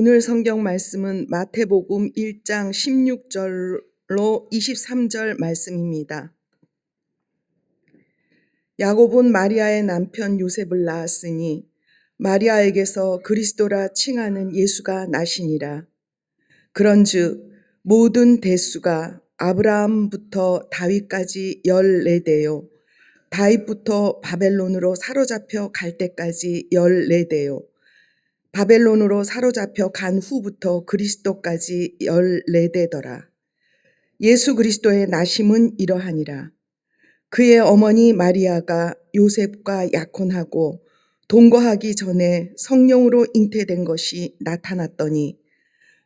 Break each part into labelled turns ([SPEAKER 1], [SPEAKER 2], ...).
[SPEAKER 1] 오늘 성경 말씀은 마태복음 1장 16절로 23절 말씀입니다. 야곱은 마리아의 남편 요셉을 낳았으니 마리아에게서 그리스도라 칭하는 예수가 나시니라. 그런즉 모든 대수가 아브라함부터 다윗까지 14대요 다윗부터 바벨론으로 사로잡혀 갈 때까지 14대요 바벨론으로 사로잡혀 간 후부터 그리스도까지 14대더라. 예수 그리스도의 나심은 이러하니라. 그의 어머니 마리아가 요셉과 약혼하고 동거하기 전에 성령으로 잉태된 것이 나타났더니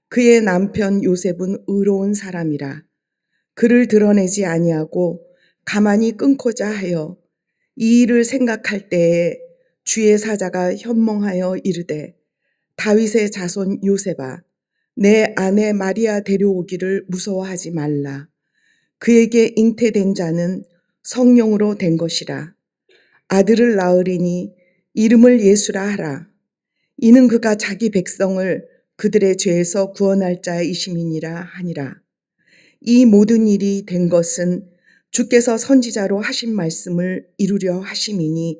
[SPEAKER 1] 그의 남편 요셉은 의로운 사람이라. 그를 드러내지 아니하고 가만히 끊고자 하여 이 일을 생각할 때에 주의 사자가 현몽하여 이르되 다윗의 자손 요셉아, 내 아내 마리아 데려오기를 무서워하지 말라. 그에게 잉태된 자는 성령으로 된 것이라. 아들을 낳으리니 이름을 예수라 하라. 이는 그가 자기 백성을 그들의 죄에서 구원할 자이심이니라 하니라. 이 모든 일이 된 것은 주께서 선지자로 하신 말씀을 이루려 하심이니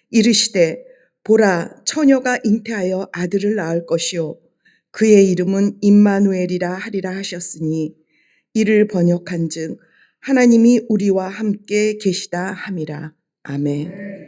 [SPEAKER 1] 이르시되 보라 처녀가 잉태하여 아들을 낳을 것이요 그의 이름은 임마누엘이라 하리라 하셨으니 이를 번역한즉 하나님이 우리와 함께 계시다 함이라. 아멘.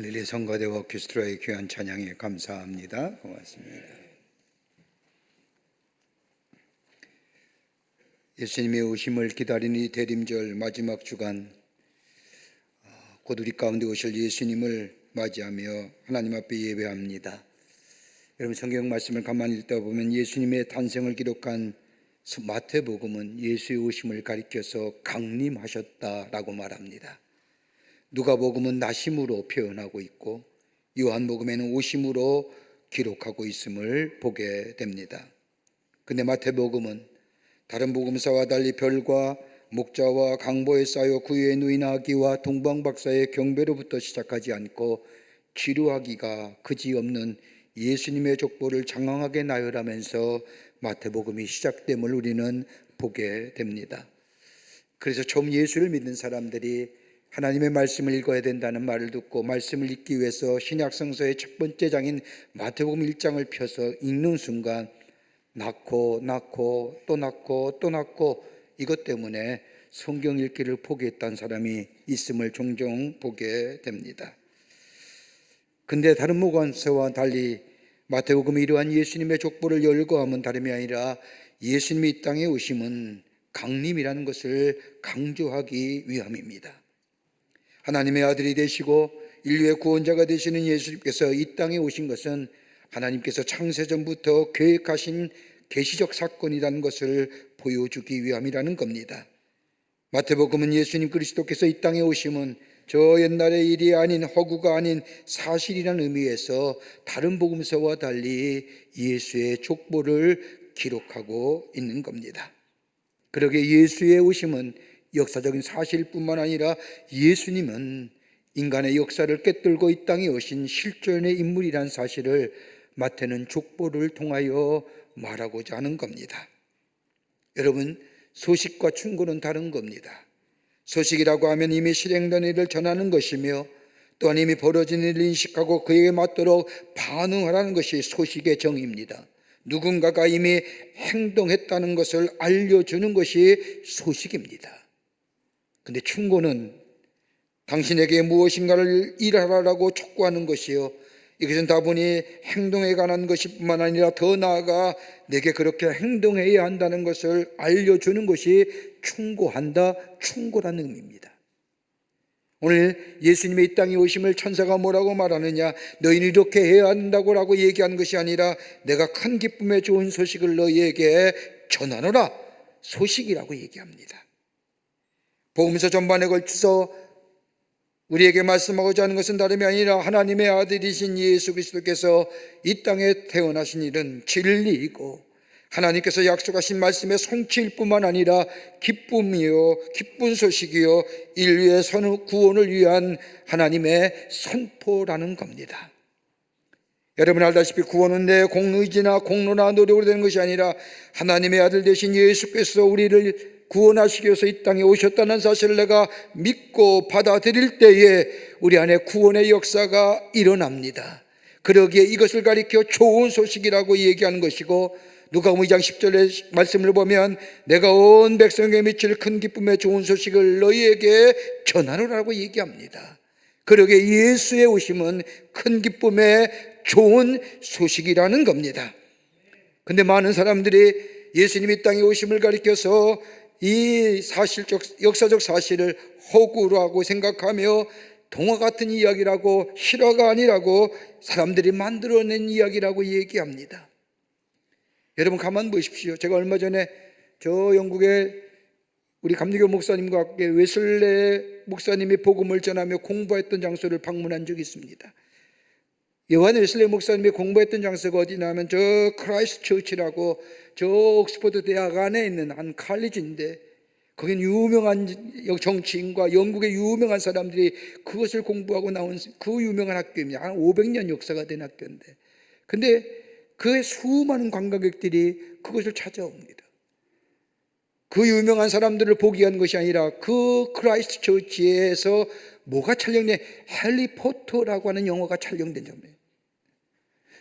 [SPEAKER 2] 할렐루야. 성가대와 오케스트라의 귀한 찬양에 감사합니다. 고맙습니다. 예수님의 오심을 기다리는 이 대림절 마지막 주간, 곧 우리 가운데 오실 예수님을 맞이하며 하나님 앞에 예배합니다. 여러분, 성경 말씀을 가만히 읽다 보면 예수님의 탄생을 기록한 마태복음은 예수의 오심을 가리켜서 강림하셨다라고 말합니다. 누가복음은 나심으로 표현하고 있고 요한복음에는 오심으로 기록하고 있음을 보게 됩니다. 근데 마태복음은 다른 복음사와 달리 별과 목자와 강보에 쌓여 구유에 누인 아기와 동방박사의 경배로부터 시작하지 않고 지루하기가 그지없는 예수님의 족보를 장황하게 나열하면서 마태복음이 시작됨을 우리는 보게 됩니다. 그래서 처음 예수를 믿는 사람들이 하나님의 말씀을 읽어야 된다는 말을 듣고 말씀을 읽기 위해서 신약성서의 첫 번째 장인 마태복음 1장을 펴서 읽는 순간 낳고 또 낳고 이것 때문에 성경 읽기를 포기했던 사람이 있음을 종종 보게 됩니다. 근데 다른 복음서와 달리 마태복음이 이러한 예수님의 족보를 열거함은 다름이 아니라 예수님이 이 땅에 오심은 강림이라는 것을 강조하기 위함입니다. 하나님의 아들이 되시고 인류의 구원자가 되시는 예수님께서 이 땅에 오신 것은 하나님께서 창세전부터 계획하신 계시적 사건이라는 것을 보여주기 위함이라는 겁니다. 마태복음은 예수님 그리스도께서 이 땅에 오심은 저 옛날의 일이 아닌 허구가 아닌 사실이라는 의미에서 다른 복음서와 달리 예수의 족보를 기록하고 있는 겁니다. 그러게 예수의 오심은 역사적인 사실뿐만 아니라 예수님은 인간의 역사를 꿰뚫고 이 땅에 오신 실존의 인물이란 사실을 마태는 족보를 통하여 말하고자 하는 겁니다. 여러분, 소식과 충고는 다른 겁니다. 소식이라고 하면 이미 실행된 일을 전하는 것이며 또한 이미 벌어진 일을 인식하고 그에게 맞도록 반응하라는 것이 소식의 정의입니다. 누군가가 이미 행동했다는 것을 알려주는 것이 소식입니다. 근데 충고는 당신에게 무엇인가를 일하라고 촉구하는 것이요, 이것은 다분히 행동에 관한 것뿐만 아니라 더 나아가 내게 그렇게 행동해야 한다는 것을 알려주는 것이 충고라는 의미입니다. 오늘 예수님의 이 땅에 오심을 천사가 뭐라고 말하느냐, 너희는 이렇게 해야 한다고 얘기하는 것이 아니라 내가 큰 기쁨의 좋은 소식을 너희에게 전하노라, 소식이라고 얘기합니다. 복음서 전반에 걸쳐서 우리에게 말씀하고자 하는 것은 다름이 아니라 하나님의 아들이신 예수 그리스도께서 이 땅에 태어나신 일은 진리이고 하나님께서 약속하신 말씀의 성취일 뿐만 아니라 기쁜 소식이요, 인류의 구원을 위한 하나님의 선포라는 겁니다. 여러분 알다시피 구원은 내 공의지나 공로나 노력으로 되는 것이 아니라 하나님의 아들 되신 예수께서 우리를 구원하시기 위해서 이 땅에 오셨다는 사실을 내가 믿고 받아들일 때에 우리 안에 구원의 역사가 일어납니다. 그러기에 이것을 가리켜 좋은 소식이라고 얘기하는 것이고, 누가복음 2장 10절의 말씀을 보면 내가 온 백성에게 미칠 큰 기쁨의 좋은 소식을 너희에게 전하노라고 얘기합니다. 그러기에 예수의 오심은 큰 기쁨의 좋은 소식이라는 겁니다. 근데 많은 사람들이 예수님이 이 땅에 오심을 가리켜서 이 역사적 사실을 허구라고 생각하며 동화 같은 이야기라고, 실화가 아니라고 사람들이 만들어낸 이야기라고 얘기합니다. 여러분 가만 보십시오. 제가 얼마 전에 저 영국의 우리 감리교 목사님과 함께 웨슬레 목사님이 복음을 전하며 공부했던 장소를 방문한 적이 있습니다. 요한 웨슬레 목사님이 공부했던 장소가 어디냐면 저 크라이스트 처치라고 저 옥스퍼드 대학 안에 있는 한 칼리지인데, 거긴 유명한 정치인과 영국의 유명한 사람들이 그것을 공부하고 나온 그 유명한 학교입니다. 한 500년 역사가 된 학교인데, 근데 그 수많은 관광객들이 그것을 찾아옵니다. 그 유명한 사람들을 보기 위한 것이 아니라 그 크라이스트 처치에서 뭐가 촬영된, 해리포터라고 하는 영화가 촬영된 점이에요.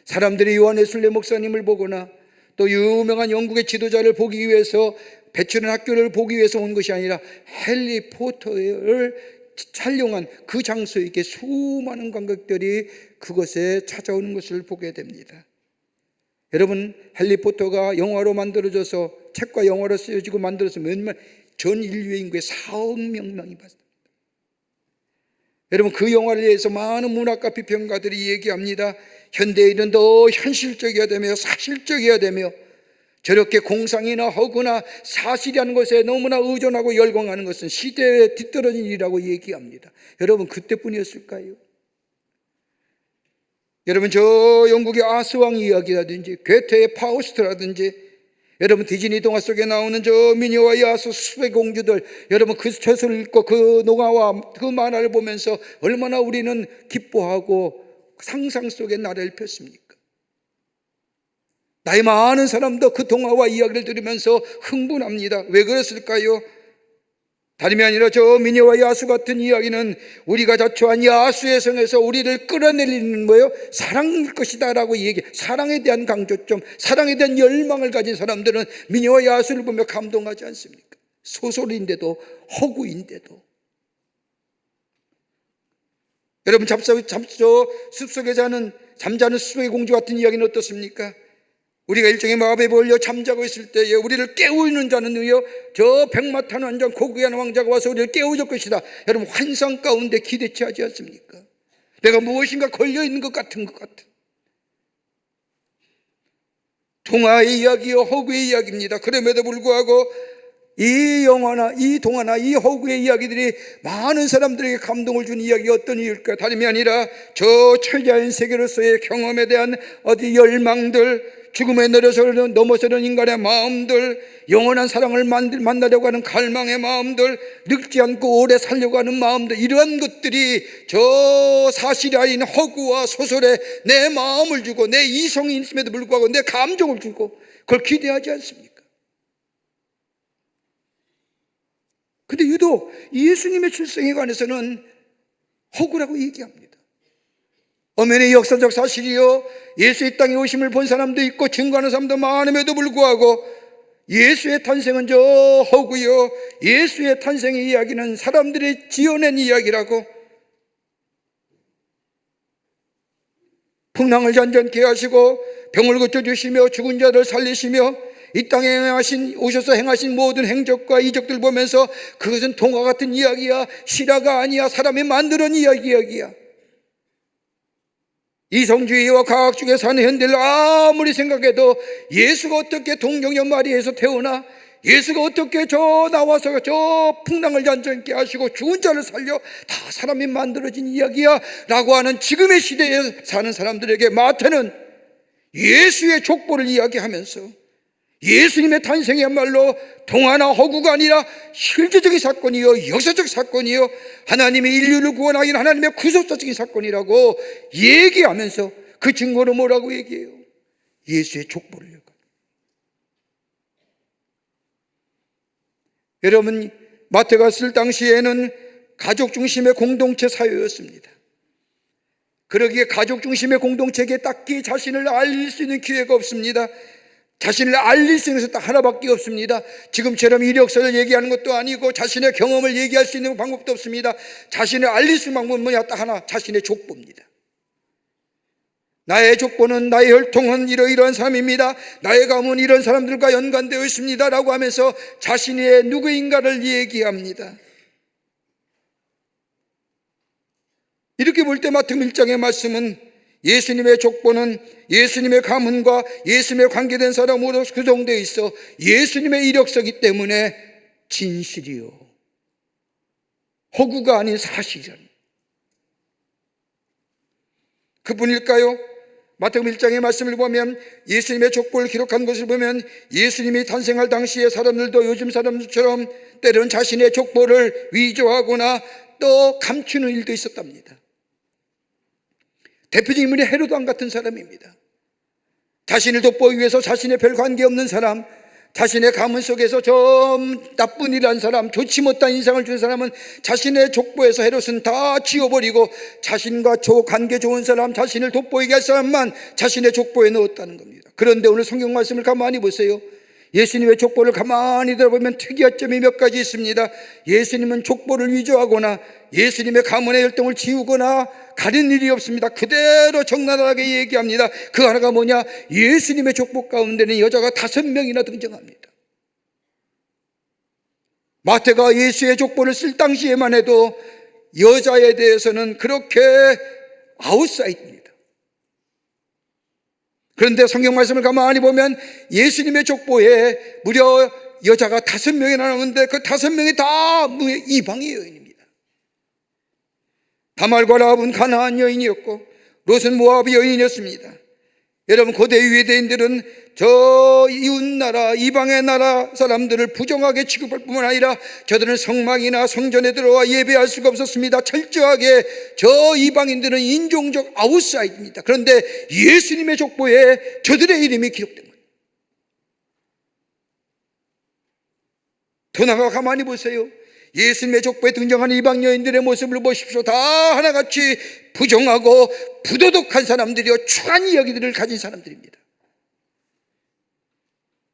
[SPEAKER 2] 사람들이 요한 웨슬레 목사님을 보거나 또 유명한 영국의 지도자를 보기 위해서, 배출한 학교를 보기 위해서 온 것이 아니라 해리포터를 촬영한 그 장소에 이렇게 수많은 관객들이 그곳에 찾아오는 것을 보게 됩니다. 여러분, 해리포터가 영화로 만들어져서 책과 영화로 쓰여지고 만들어서 전 인류의 인구의 4억 명이 봤습니다. 여러분, 그 영화를 위해서 많은 문학과 비평가들이 얘기합니다. 현대인은 더 현실적이어야 되며 사실적이어야 되며 저렇게 공상이나 허구나 사실이라는 것에 너무나 의존하고 열광하는 것은 시대에 뒤떨어진 일이라고 얘기합니다. 여러분, 그때뿐이었을까요? 여러분, 저 영국의 아스왕 이야기라든지 괴테의 파우스트라든지 여러분, 디즈니 동화 속에 나오는 저 미녀와 야수 수의 공주들, 여러분 그 책을 읽고 그 농화와 그 만화를 보면서 얼마나 우리는 기뻐하고 상상 속에 나를 폈습니까? 나이 많은 사람도 그 동화와 이야기를 들으면서 흥분합니다. 왜 그랬을까요? 다름이 아니라 저 미녀와 야수 같은 이야기는 우리가 자초한 야수의 성에서 우리를 끌어내리는 거예요. 사랑일 것이다 라고 사랑에 대한 강조점, 사랑에 대한 열망을 가진 사람들은 미녀와 야수를 보며 감동하지 않습니까? 소설인데도 허구인데도. 여러분, 숲속에 잠자는 숲속의 공주 같은 이야기는 어떻습니까? 우리가 일종의 마법에 몰려 잠자고 있을 때에 우리를 깨우는 자는 누구요? 저 백마탄 왕자 고귀한 왕자가 와서 우리를 깨워줄 것이다. 여러분, 환상 가운데 기대치 하지 않습니까? 내가 무엇인가 걸려있는 것 같은 동화의 이야기요, 허구의 이야기입니다. 그럼에도 불구하고 이 영화나 이 동화나 이 허구의 이야기들이 많은 사람들에게 감동을 준 이야기가 어떤 이유일까? 다름이 아니라 저 초자연 세계로서의 경험에 대한 열망들, 죽음에 넘어서는 인간의 마음들, 영원한 사랑을 만나려고 하는 갈망의 마음들, 늙지 않고 오래 살려고 하는 마음들, 이러한 것들이 저 사실이 아닌 허구와 소설에 내 마음을 주고 내 이성이 있음에도 불구하고 내 감정을 주고 그걸 기대하지 않습니까? 근데 유독 예수님의 출생에 관해서는 허구라고 얘기합니다. 엄연히 역사적 사실이요, 예수의 땅에 오심을 본 사람도 있고 증거하는 사람도 많음에도 불구하고 예수의 탄생은 저 허구요, 예수의 탄생의 이야기는 사람들이 지어낸 이야기라고, 풍랑을 잔잔케 하시고 병을 고쳐주시며 죽은 자를 살리시며 이 땅에 오셔서 행하신 모든 행적과 이적들 보면서 그것은 동화 같은 이야기야, 실화가 아니야, 사람이 만드는 이야기야. 이성주의와 과학주의에 사는 현대를 아무리 생각해도 예수가 어떻게 동정녀 마리아에서 태어나, 예수가 어떻게 나와서 저 풍랑을 잔잔케 하시고 죽은 자를 살려, 다 사람이 만들어진 이야기야 라고 하는 지금의 시대에 사는 사람들에게 마태는 예수의 족보를 이야기하면서 예수님의 탄생이야말로 동화나 허구가 아니라 실제적인 사건이요, 역사적 사건이요, 하나님의 인류를 구원하기 위한 하나님의 구속사적인 사건이라고 얘기하면서 그 증거는 뭐라고 얘기해요? 예수의 족보를 얘기합니다. 여러분, 마태가 쓸 당시에는 가족 중심의 공동체 사회였습니다. 그러기에 가족 중심의 공동체에게 딱히 자신을 알릴 수 있는 기회가 없습니다. 자신을 알릴 수 있는 것은 딱 하나밖에 없습니다. 지금처럼 이력서를 얘기하는 것도 아니고 자신의 경험을 얘기할 수 있는 방법도 없습니다. 자신을 알릴 수 있는 방법은 뭐냐? 딱 하나, 자신의 족보입니다. 나의 족보는, 나의 혈통은 이러이러한 사람입니다. 나의 가문은 이런 사람들과 연관되어 있습니다 라고 하면서 자신의 누구인가를 얘기합니다. 이렇게 볼 때 마태복음 1장의 말씀은 예수님의 족보는 예수님의 가문과 예수님에 관계된 사람으로 구성되어 있어 예수님의 이력서이기 때문에 진실이요, 허구가 아닌 사실이라는, 그뿐일까요? 마태복음 1장의 말씀을 보면, 예수님의 족보를 기록한 것을 보면 예수님이 탄생할 당시의 사람들도 요즘 사람들처럼 때로는 자신의 족보를 위조하거나 또 감추는 일도 있었답니다. 대표적인 인물이 헤로도 왕 같은 사람입니다. 자신을 돋보이기 위해서 자신의 별 관계없는 사람, 자신의 가문 속에서 좀 나쁜 일을 한 사람, 좋지 못한 인상을 준 사람은 자신의 족보에서 헤롯은 다 지워버리고 자신과 관계 좋은 사람, 자신을 돋보이게 할 사람만 자신의 족보에 넣었다는 겁니다. 그런데 오늘 성경 말씀을 가만히 보세요. 예수님의 족보를 가만히 들어보면 특이한 점이 몇 가지 있습니다. 예수님은 족보를 위조하거나 예수님의 가문의 혈통을 지우거나 가린 일이 없습니다. 그대로 적나라하게 얘기합니다. 그 하나가 뭐냐? 예수님의 족보 가운데는 여자가 5명이나 등장합니다. 마태가 예수의 족보를 쓸 당시에만 해도 여자에 대해서는 그렇게 아웃사이드입니다. 그런데 성경 말씀을 가만히 보면 예수님의 족보에 무려 여자가 5명이나 나오는데 그 5명이 다 이방의 여인입니다. 다말과 라합은 가나안 여인이었고 롯은 모압 여인이었습니다. 여러분, 고대 유대인들은 저 이웃나라 이방의 나라 사람들을 부정하게 취급할 뿐만 아니라 저들은 성막이나 성전에 들어와 예배할 수가 없었습니다. 철저하게 저 이방인들은 인종적 아웃사이드입니다. 그런데 예수님의 족보에 저들의 이름이 기록된 거예요. 더 나아가 가만히 보세요. 예수님의 족보에 등장하는 이방 여인들의 모습을 보십시오. 다 하나같이 부정하고 부도덕한 사람들이요, 추한 이야기들을 가진 사람들입니다.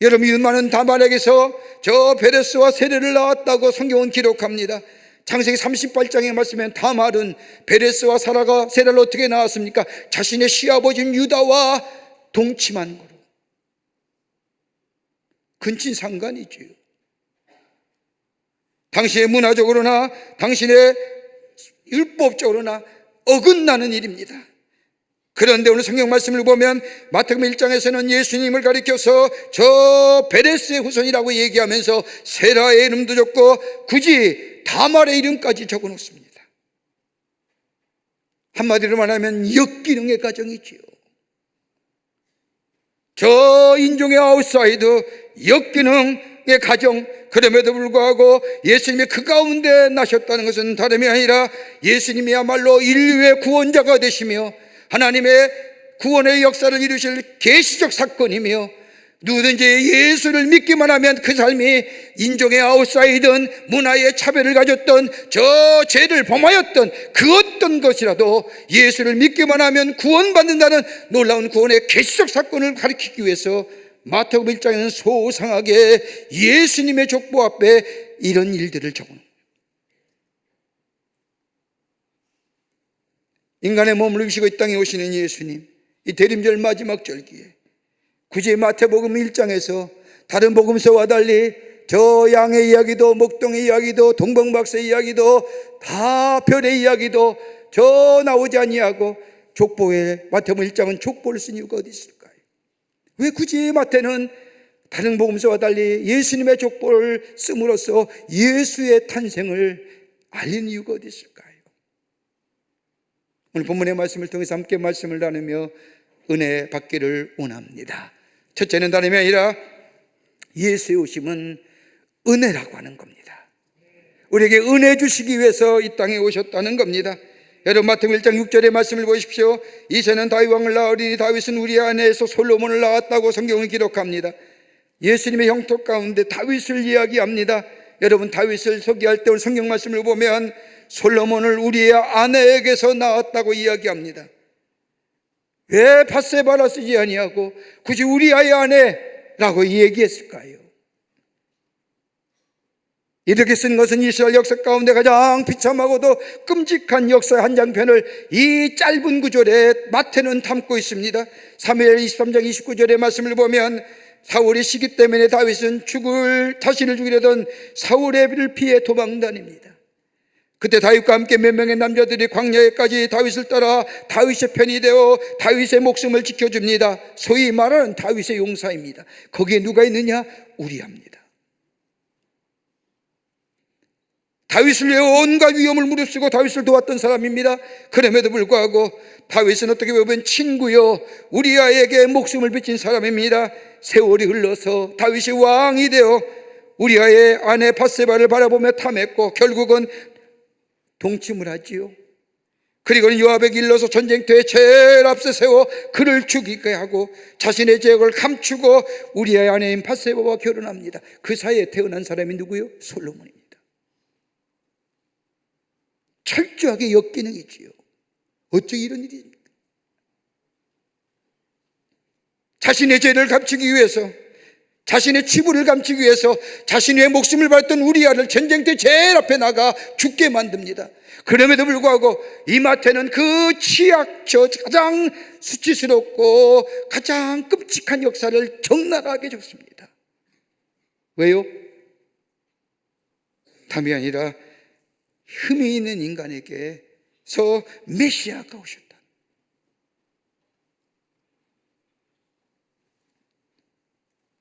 [SPEAKER 2] 여러분, 율마는 다말에게서 저 베레스와 세례를 낳았다고 성경은 기록합니다. 창세기 38장에 말씀하면 다말은 베레스와 사라가 세례를 어떻게 낳았습니까? 자신의 시아버지인 유다와 동침한 거로. 근친상간이지요. 당신의 문화적으로나 당신의 율법적으로나 어긋나는 일입니다. 그런데 오늘 성경 말씀을 보면 마태복음 1장에서는 예수님을 가리켜서 저 베레스의 후손이라고 얘기하면서 세라의 이름도 적고 굳이 다말의 이름까지 적어 놓습니다. 한마디로 말하면 역기능의 가정이지요. 저 인종의 아웃사이드, 역기능의 가정, 그럼에도 불구하고 예수님이 그 가운데 나셨다는 것은 다름이 아니라 예수님이야말로 인류의 구원자가 되시며 하나님의 구원의 역사를 이루실 계시적 사건이며 누구든지 예수를 믿기만 하면 그 삶이 인종의 아웃사이드든 문화의 차별을 가졌던 저 죄를 범하였던 그 어떤 것이라도 예수를 믿기만 하면 구원받는다는 놀라운 구원의 계시적 사건을 가리키기 위해서 마태복음 1장에는 소상하게 예수님의 족보 앞에 이런 일들을 적어놓은 거예요. 인간의 몸을 입으시고 이 땅에 오시는 예수님, 이 대림절 마지막 절기에 굳이 마태복음 1장에서 다른 복음서와 달리 저 양의 이야기도 목동의 이야기도 동방박사의 이야기도 다 별의 이야기도 저 나오지 아니하고 족보에 마태복음 1장은 족보를 쓴 이유가 어디 있을까요? 왜 굳이 마태는 다른 복음서와 달리 예수님의 족보를 씀으로써 예수의 탄생을 알린 이유가 어디 있을까요? 오늘 본문의 말씀을 통해서 함께 말씀을 나누며 은혜 받기를 원합니다. 첫째는 다름이 아니라 예수의 오심은 은혜라고 하는 겁니다. 우리에게 은혜 주시기 위해서 이 땅에 오셨다는 겁니다. 여러분, 마태복음 1장 6절의 말씀을 보십시오. 이새는 다윗 왕을 낳으리니 다윗은 우리 아내에서 솔로몬을 낳았다고 성경은 기록합니다. 예수님의 형통 가운데 다윗을 이야기합니다. 여러분, 다윗을 소개할 때 성경 말씀을 보면 솔로몬을 우리의 아내에게서 낳았다고 이야기합니다. 왜 밧세바라 쓰지 아니하고 굳이 우리 아이 아내라고 얘기했을까요? 이렇게 쓴 것은 이스라엘 역사 가운데 가장 비참하고도 끔찍한 역사의 한 장편을 이 짧은 구절에 마태는 담고 있습니다. 사무엘 23장 29절의 말씀을 보면 사울의 시기 때문에 다윗은 자신을 죽이려던 사울의 비를 피해 도망다닙니다. 그때 다윗과 함께 몇 명의 남자들이 광야에까지 다윗을 따라 다윗의 편이 되어 다윗의 목숨을 지켜줍니다. 소위 말하는 다윗의 용사입니다. 거기에 누가 있느냐? 우리아입니다. 다윗을 위해 온갖 위험을 무릅쓰고 다윗을 도왔던 사람입니다. 그럼에도 불구하고 다윗은 어떻게 보면 친구요 우리아에게 목숨을 바친 사람입니다. 세월이 흘러서 다윗이 왕이 되어 우리아의 아내 밧세바를 바라보며 탐했고 결국은 동침을 하지요. 그리고는 요압에게 일러서 전쟁터에 제일 앞서 세워 그를 죽이게 하고 자신의 죄악을 감추고 우리아의 아내인 밧세바와 결혼합니다. 그 사이에 태어난 사람이 누구요? 솔로몬입니다. 철저하게 역기능이지요. 어째 이런 일입니까? 자신의 죄를 감추기 위해서 자신의 치부를 감추기 위해서 자신의 목숨을 바쳤던 우리아를 전쟁터 제일 앞에 나가 죽게 만듭니다. 그럼에도 불구하고 이 마태는 그 취약저 가장 수치스럽고 가장 끔찍한 역사를 적나라하게 적습니다. 왜요? 다름이 아니라 흠이 있는 인간에게서 메시아가 오셨다.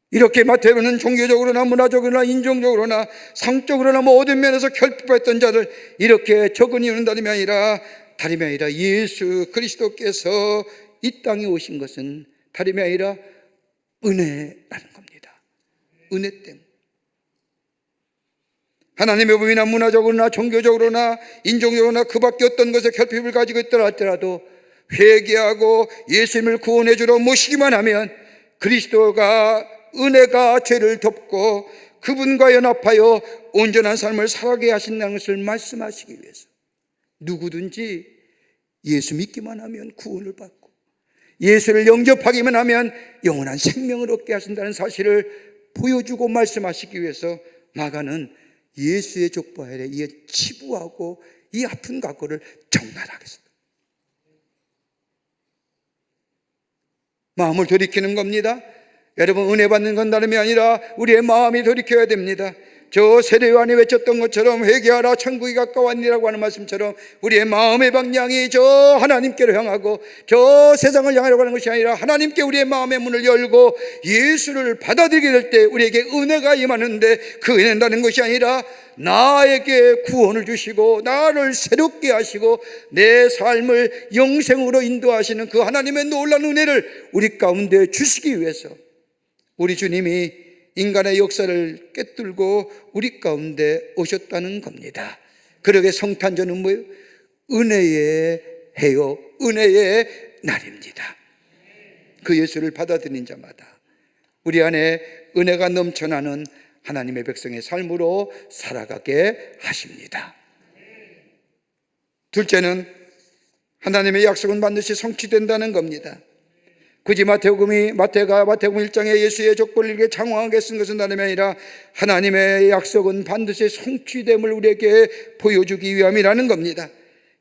[SPEAKER 2] 이렇게 마태는 종교적으로나 문화적으로나 인종적으로나 성적으로나 모든 면에서 결핍했던 자를 이렇게 적은 이유는 다름이 아니라 예수 그리스도께서 이 땅에 오신 것은 다름이 아니라 은혜라는 겁니다. 은혜 때문에. 하나님의 법이나 문화적으로나 종교적으로나 인종적으로나 그 밖에 어떤 것에 결핍을 가지고 있더라 할지라도 회개하고 예수님을 구원해 주러 모시기만 하면 그리스도가 은혜가 죄를 덮고 그분과 연합하여 온전한 삶을 살아가게 하신다는 것을 말씀하시기 위해서 누구든지 예수 믿기만 하면 구원을 받고 예수를 영접하기만 하면 영원한 생명을 얻게 하신다는 사실을 보여주고 말씀하시기 위해서 마가는 예수의 족보에 이에 치부하고 이 아픈 각오를 적나라하겠습니다. 마음을 돌이키는 겁니다. 여러분, 은혜 받는 건 다름이 아니라 우리의 마음이 돌이켜야 됩니다. 저 세례요한이 외쳤던 것처럼 회개하라 천국이 가까웠니라고 하는 말씀처럼 우리의 마음의 방향이 저 하나님께로 향하고 저 세상을 향하려고 하는 것이 아니라 하나님께 우리의 마음의 문을 열고 예수를 받아들이게 될 때 우리에게 은혜가 임하는데 그 은혜라는 것이 아니라 나에게 구원을 주시고 나를 새롭게 하시고 내 삶을 영생으로 인도하시는 그 하나님의 놀라운 은혜를 우리 가운데 주시기 위해서 우리 주님이 인간의 역사를 꿰뚫고 우리 가운데 오셨다는 겁니다. 그러게 성탄절은 뭐예요? 은혜의 해요, 은혜의 날입니다. 그 예수를 받아들인 자마다 우리 안에 은혜가 넘쳐나는 하나님의 백성의 삶으로 살아가게 하십니다. 둘째는 하나님의 약속은 반드시 성취된다는 겁니다. 굳이 마태복음 1장에 예수의 족보를 이렇게 장황하게 쓴 것은 다름이 아니라 하나님의 약속은 반드시 성취됨을 우리에게 보여주기 위함이라는 겁니다.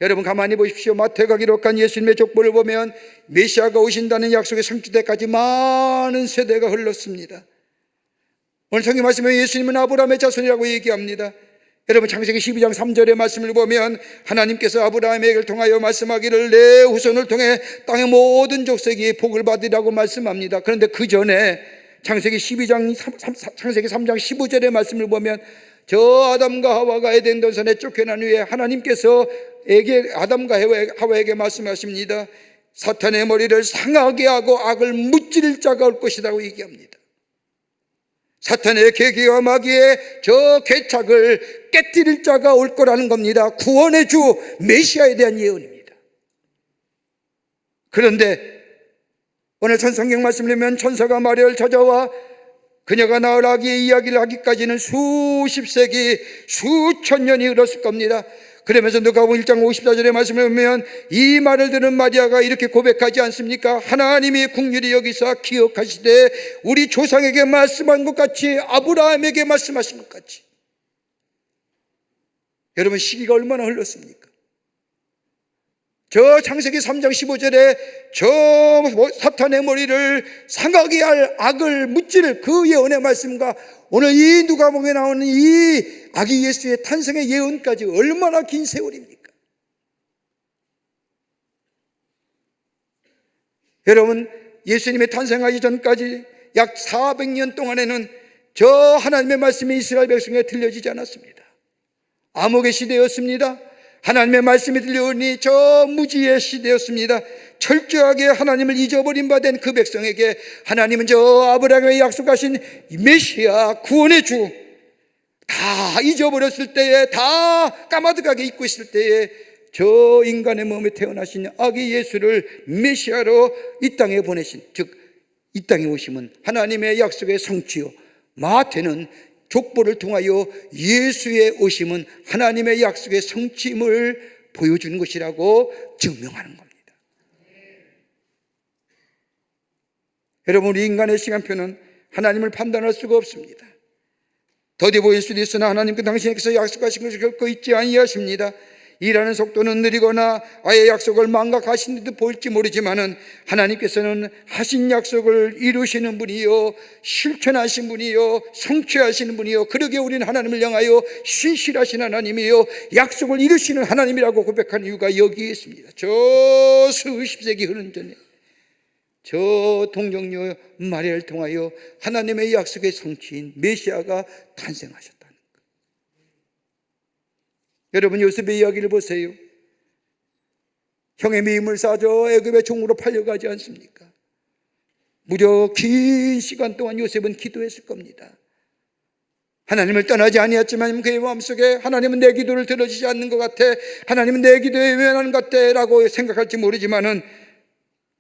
[SPEAKER 2] 여러분 가만히 보십시오. 마태가 기록한 예수님의 족보를 보면 메시아가 오신다는 약속이 성취될 때까지 많은 세대가 흘렀습니다. 오늘 성경 말씀에 예수님은 아브라함의 자손이라고 얘기합니다. 여러분 창세기 12장 3절의 말씀을 보면 하나님께서 아브라함에게 통하여 말씀하기를 내 후손을 통해 땅의 모든 족속이 복을 받으리라고 말씀합니다. 그런데 그 전에 창세기 3장 15절의 말씀을 보면 저 아담과 하와가 에덴 동산에 쫓겨난 후에 하나님께서 아담과 하와에게 말씀하십니다. 사탄의 머리를 상하게 하고 악을 무찌를 자가 올 것이라고 얘기합니다. 사탄의 계기와 마귀의 저 괴착을 깨뜨릴 자가 올 거라는 겁니다. 구원의 주 메시아에 대한 예언입니다. 그런데 오늘 성경 말씀을 보면 천사가 마리아를 찾아와 그녀가 낳을 아기의 이야기를 하기까지는 수십 세기 수천 년이 흘렀을 겁니다. 그러면서 누가복음 1장 54절의 말씀을 보면 이 말을 들은 마리아가 이렇게 고백하지 않습니까? 하나님이 긍휼히 여기사 기억하시되 우리 조상에게 말씀한 것 같이 아브라함에게 말씀하신 것 같이. 여러분 시기가 얼마나 흘렀습니까? 저 창세기 3장 15절에 저 사탄의 머리를 상하게 할 악을 무찌를 그 예언의 말씀과 오늘 이 누가복음에 나오는 이 아기 예수의 탄생의 예언까지 얼마나 긴 세월입니까? 여러분 예수님의 탄생하기 전까지 약 400년 동안에는 저 하나님의 말씀이 이스라엘 백성에게 들려지지 않았습니다. 암흑의 시대였습니다. 하나님의 말씀이 들려오니 저 무지의 시대였습니다. 철저하게 하나님을 잊어버린 바 된 그 백성에게 하나님은 저 아브라함에 약속하신 메시아 구원의 주 다 잊어버렸을 때에 다 까마득하게 잊고 있을 때에 저 인간의 몸에 태어나신 아기 예수를 메시아로 이 땅에 보내신, 즉 이 땅에 오심은 하나님의 약속의 성취요, 마태는 족보를 통하여 예수의 오심은 하나님의 약속의 성취임을 보여주는 것이라고 증명하는 겁니다. 여러분 우리 인간의 시간표는 하나님을 판단할 수가 없습니다. 더디 보일 수도 있으나 하나님께 당신께서 약속하신 것을 결코 잊지 아니하십니다. 일하는 속도는 느리거나 아예 약속을 망각하신 듯 보일지 모르지만은 하나님께서는 하신 약속을 이루시는 분이요, 실천하신 분이요, 성취하시는 분이요, 그러게 우리는 하나님을 향하여 신실하신 하나님이요, 약속을 이루시는 하나님이라고 고백하는 이유가 여기에 있습니다. 저 수십 세기 흐른 전에 저 동정녀 마리아를 통하여 하나님의 약속의 성취인 메시아가 탄생하셨다는 것. 여러분, 요셉의 이야기를 보세요. 형의 미임을 사줘 애굽의 종으로 팔려가지 않습니까? 무려 긴 시간 동안 요셉은 기도했을 겁니다. 하나님을 떠나지 아니했지만 그의 마음속에 하나님은 내 기도를 들어주지 않는 것 같아, 하나님은 내 기도에 외면하는 것 같아 라고 생각할지 모르지만은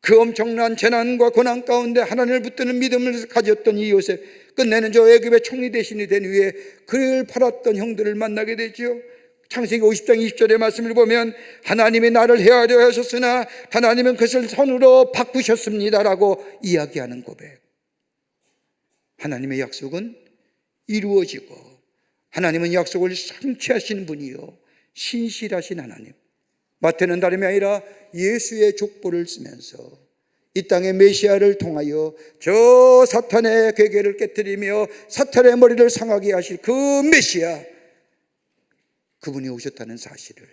[SPEAKER 2] 그 엄청난 재난과 고난 가운데 하나님을 붙드는 믿음을 가졌던 이 요셉, 끝내는 저 애굽의 총리 대신이 된 후에 그를 팔았던 형들을 만나게 되죠. 창세기 50장 20절의 말씀을 보면 하나님이 나를 해하려 하셨으나 하나님은 그것을 선으로 바꾸셨습니다라고 이야기하는 고백. 하나님의 약속은 이루어지고 하나님은 약속을 성취하시는 분이요, 신실하신 하나님. 마태는 다름이 아니라 예수의 족보를 쓰면서 이 땅의 메시아를 통하여 저 사탄의 괴계를 깨뜨리며 사탄의 머리를 상하게 하실 그 메시아, 그분이 오셨다는 사실을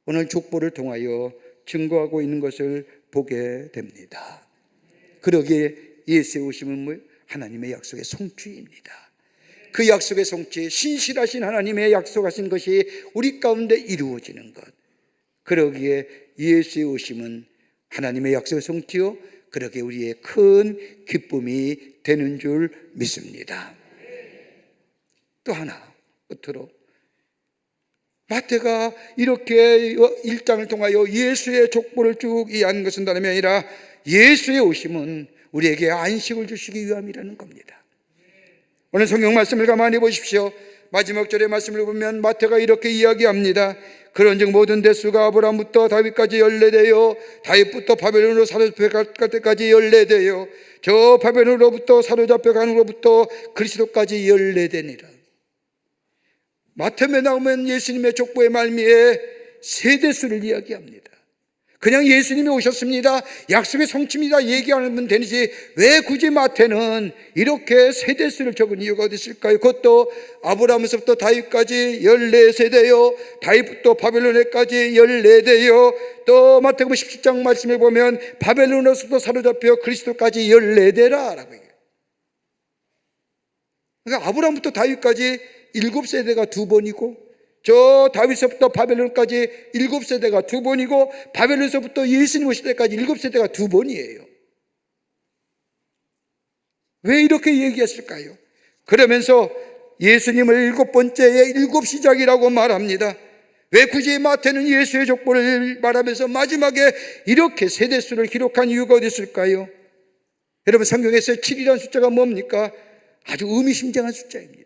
[SPEAKER 2] 오늘 족보를 통하여 증거하고 있는 것을 보게 됩니다. 그러기에 예수의 오심은 하나님의 약속의 성취입니다. 그 약속의 성취, 신실하신 하나님의 약속하신 것이 우리 가운데 이루어지는 것. 그러기에 예수의 오심은 하나님의 약속의 성취요, 그러기에 우리의 큰 기쁨이 되는 줄 믿습니다. 또 하나, 끝으로 마태가 이렇게 1장을 통하여 예수의 족보를 쭉 이해하는 것은 다름이 아니라 예수의 오심은 우리에게 안식을 주시기 위함이라는 겁니다. 오늘 성경 말씀을 가만히 보십시오. 마지막 절의 말씀을 보면 마태가 이렇게 이야기합니다. 그런즉 모든 대수가 아브라함부터 다윗까지 연례되어 다윗부터 바벨론으로 사로잡혀갈 때까지 연례되어 저 바벨론으로부터 사로잡혀간 후로부터 그리스도까지 연례되니라. 마태에 나오면 예수님의 족보의 말미에 세대수를 이야기합니다. 그냥 예수님이 오셨습니다, 약속의 성취입니다 얘기하면 되지 왜 굳이 마태는 이렇게 세대수를 적은 이유가 어디 있을까요? 그것도 아브라함에서부터 다윗까지 14세대요, 다윗부터 바벨론에까지 14대요, 또 마태복음 17장 말씀을 보면 바벨론에서부터 사로잡혀 그리스도까지 14대라 라고 얘기해요. 그러니까 아브라함부터 다윗까지 7세대가 2번이고 저 다윗서부터 바벨론까지 7세대가 2번이고 바벨론서부터 예수님 오실 때까지 7세대가 2번이에요. 왜 이렇게 얘기했을까요? 그러면서 예수님을 7번째의 7시작이라고 말합니다. 왜 굳이 마태는 예수의 족보를 말하면서 마지막에 이렇게 세대수를 기록한 이유가 어디 있을까요? 여러분, 성경에서 7이라는 숫자가 뭡니까? 아주 의미심장한 숫자입니다.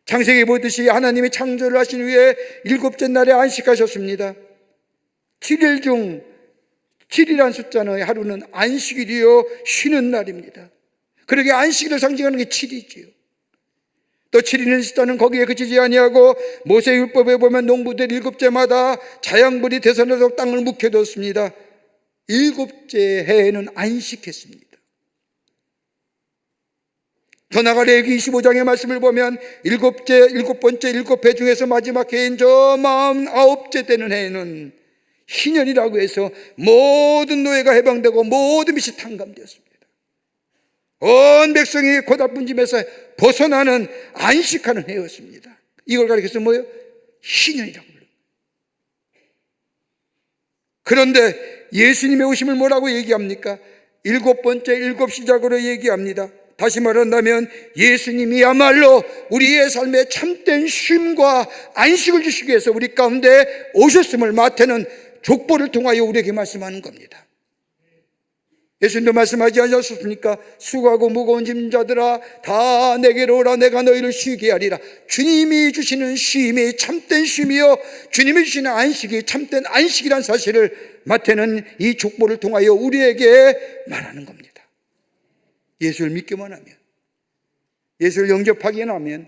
[SPEAKER 2] 창세기 보듯이 하나님이 창조를 하신 후에 7째 날에 안식하셨습니다. 7일 중 7이라는 숫자는 하루는 안식일이요, 쉬는 날입니다. 그러게 안식일을 상징하는 게 7이지요. 또 7이라는 숫자는 거기에 그치지 아니하고 모세율법에 보면 농부들 7제마다 자양분이 대선에서 땅을 묵혀뒀습니다. 7째 해에는 안식했습니다. 더 나아가 레위기 25장의 말씀을 보면 7번째 7해 중에서 마지막 해인 저 49째 되는 해에는 희년이라고 해서 모든 노예가 해방되고 모든 빛이 탕감되었습니다. 온 백성이 고달픈 짐에서 벗어나는 안식하는 해였습니다. 이걸 가리켜서 뭐예요? 희년이라고 불러요. 그런데 예수님의 오심을 뭐라고 얘기합니까? 7번째 7시작으로 얘기합니다. 다시 말한다면 예수님이야말로 우리의 삶에 참된 쉼과 안식을 주시기 위해서 우리 가운데 오셨음을 마태는 족보를 통하여 우리에게 말씀하는 겁니다. 예수님도 말씀하지 않으셨습니까? 수고하고 무거운 짐자들아 다 내게로 오라, 내가 너희를 쉬게 하리라. 주님이 주시는 쉼이 참된 쉼이요, 주님이 주시는 안식이 참된 안식이라는 사실을 마태는 이 족보를 통하여 우리에게 말하는 겁니다. 예수를 믿기만 하면, 예수를 영접하기만 하면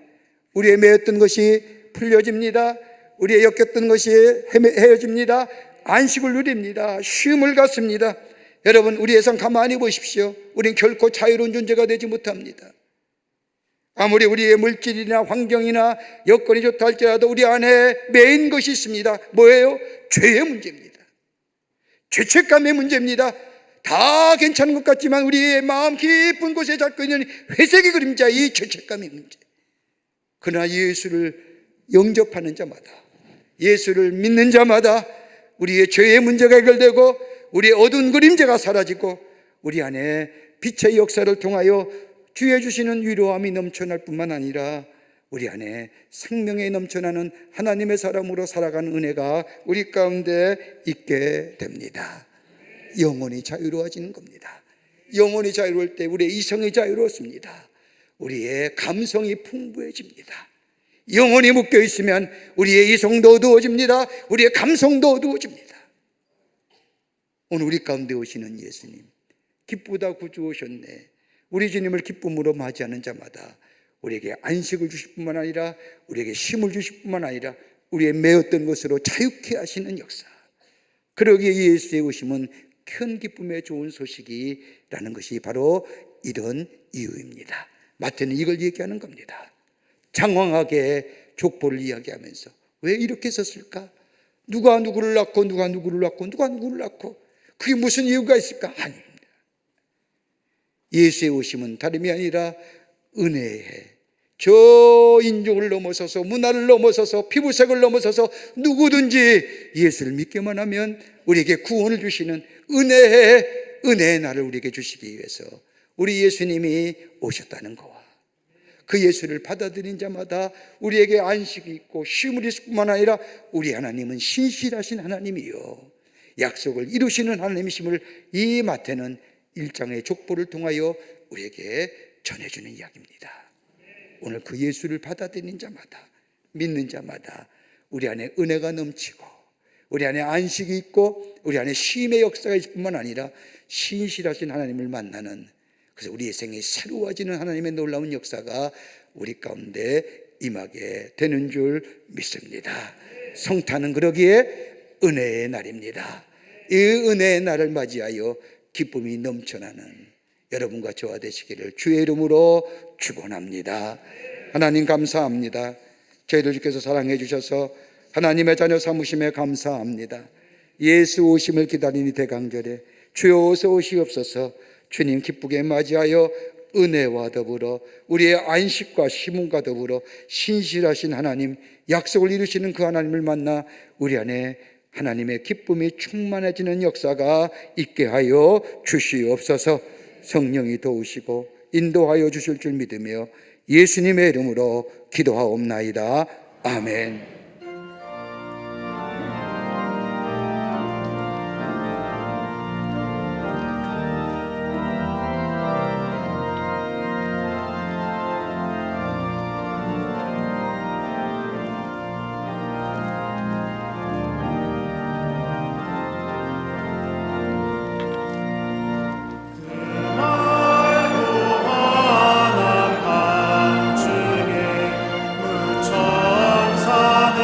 [SPEAKER 2] 우리의 매였던 것이 풀려집니다. 우리의 엮였던 것이 헤어집니다. 안식을 누립니다. 쉼을 갖습니다. 여러분, 우리의 삶 가만히 보십시오. 우린 결코 자유로운 존재가 되지 못합니다. 아무리 우리의 물질이나 환경이나 여건이 좋다 할지라도 우리 안에 매인 것이 있습니다. 뭐예요? 죄의 문제입니다. 죄책감의 문제입니다. 다 괜찮은 것 같지만 우리의 마음 깊은 곳에 잡고 있는 회색의 그림자, 이 죄책감의 문제. 그러나 예수를 영접하는 자마다, 예수를 믿는 자마다 우리의 죄의 문제가 해결되고 우리의 어두운 그림자가 사라지고 우리 안에 빛의 역사를 통하여 주의 주시는 위로함이 넘쳐날 뿐만 아니라 우리 안에 생명에 넘쳐나는 하나님의 사람으로 살아가는 은혜가 우리 가운데 있게 됩니다. 영혼이 자유로워지는 겁니다. 영혼이 자유로울 때 우리의 이성이 자유로웠습니다. 우리의 감성이 풍부해집니다. 영혼이 묶여 있으면 우리의 이성도 어두워집니다. 우리의 감성도 어두워집니다. 오늘 우리 가운데 오시는 예수님, 기쁘다 구주 오셨네. 우리 주님을 기쁨으로 맞이하는 자마다 우리에게 안식을 주실 뿐만 아니라 우리에게 힘을 주실 뿐만 아니라 우리의 매였던 것으로 자유케 하시는 역사. 그러기에 예수의 오심은 큰 기쁨의 좋은 소식이라는 것이 바로 이런 이유입니다. 마태는 이걸 얘기하는 겁니다. 장황하게 족보를 이야기하면서 왜 이렇게 썼을까? 누가 누구를 낳고 누가 누구를 낳고 누가 누구를 낳고 그게 무슨 이유가 있을까? 아닙니다. 예수의 오심은 다름이 아니라 은혜의 해. 저 인종을 넘어서서 문화를 넘어서서 피부색을 넘어서서 누구든지 예수를 믿기만 하면 우리에게 구원을 주시는 은혜의 날을 우리에게 주시기 위해서 우리 예수님이 오셨다는 거와 그 예수를 받아들인 자마다 우리에게 안식이 있고 쉼을 있을 뿐만 아니라 우리 하나님은 신실하신 하나님이요 약속을 이루시는 하나님이심을 이 마태는 1장의 족보를 통하여 우리에게 전해주는 이야기입니다. 오늘 그 예수를 받아들인 자마다, 믿는 자마다 우리 안에 은혜가 넘치고 우리 안에 안식이 있고 우리 안에 쉼의 역사가 있을 뿐만 아니라 신실하신 하나님을 만나는, 그래서 우리의 생이 새로워지는 하나님의 놀라운 역사가 우리 가운데 임하게 되는 줄 믿습니다. 성탄은 그러기에 은혜의 날입니다. 이 은혜의 날을 맞이하여 기쁨이 넘쳐나는 여러분과 저와 되시기를 주의 이름으로 축원합니다. 하나님 감사합니다. 저희들 주께서 사랑해 주셔서 하나님의 자녀 삼으심에 감사합니다. 예수 오심을 기다리는 이 대강절에 주여 어서 오시옵소서. 주님 기쁘게 맞이하여 은혜와 더불어 우리의 안식과 시문과 더불어 신실하신 하나님, 약속을 이루시는 그 하나님을 만나 우리 안에 하나님의 기쁨이 충만해지는 역사가 있게 하여 주시옵소서. 성령이 도우시고 인도하여 주실 줄 믿으며 예수님의 이름으로 기도하옵나이다. 아멘.
[SPEAKER 3] 밤중에 물천사는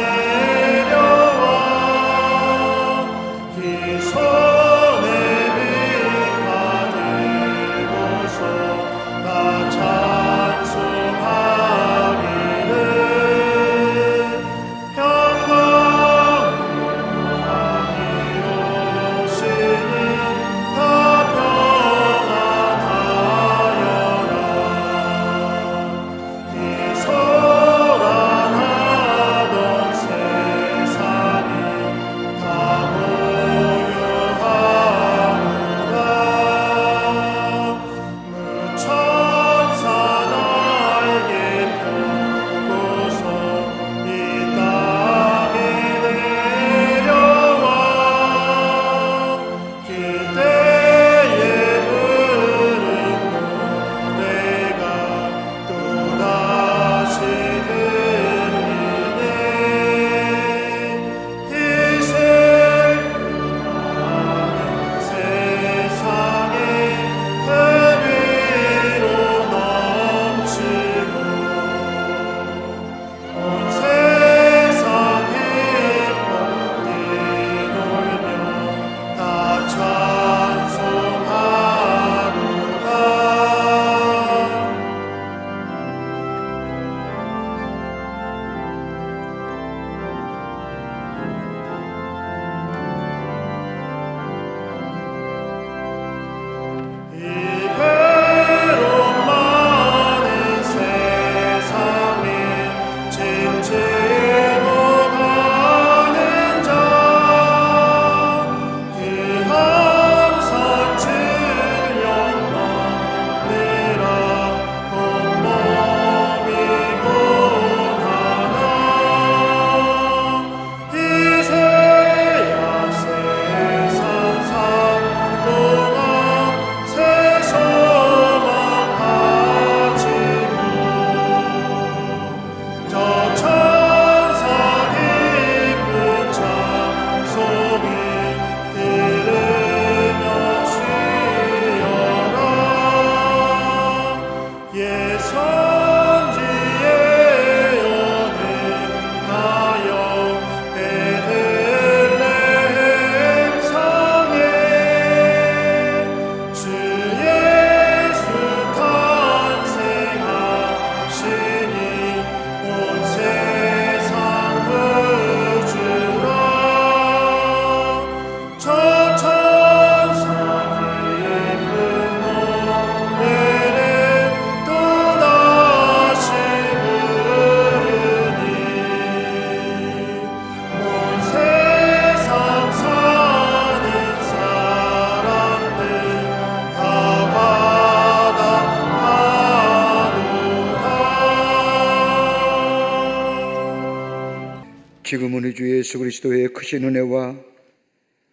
[SPEAKER 2] 지금은 우리 주 예수 그리스도의 크신 은혜와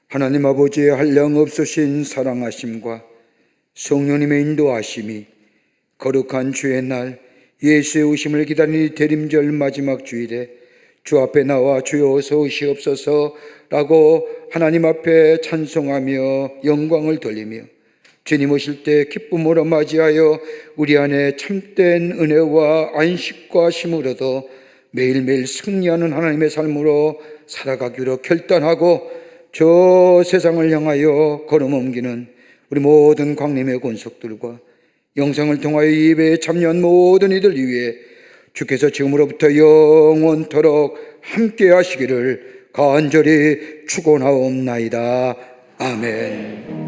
[SPEAKER 2] 하나님 아버지의 한량없으신 사랑하심과 성령님의 인도하심이 거룩한 주의 날 예수의 오심을 기다리는 대림절 마지막 주일에 주 앞에 나와 주여 어서 오시옵소서 라고 하나님 앞에 찬송하며 영광을 돌리며 주님 오실 때 기쁨으로 맞이하여 우리 안에 참된 은혜와 안식과 힘을 얻어 매일매일 승리하는 하나님의 삶으로 살아가기로 결단하고 저 세상을 향하여 걸음 옮기는 우리 모든 광림의 권속들과 영상을 통하여 이 예배에 참여한 모든 이들 위해 주께서 지금으로부터 영원토록 함께 하시기를 간절히 축원하옵나이다. 아멘.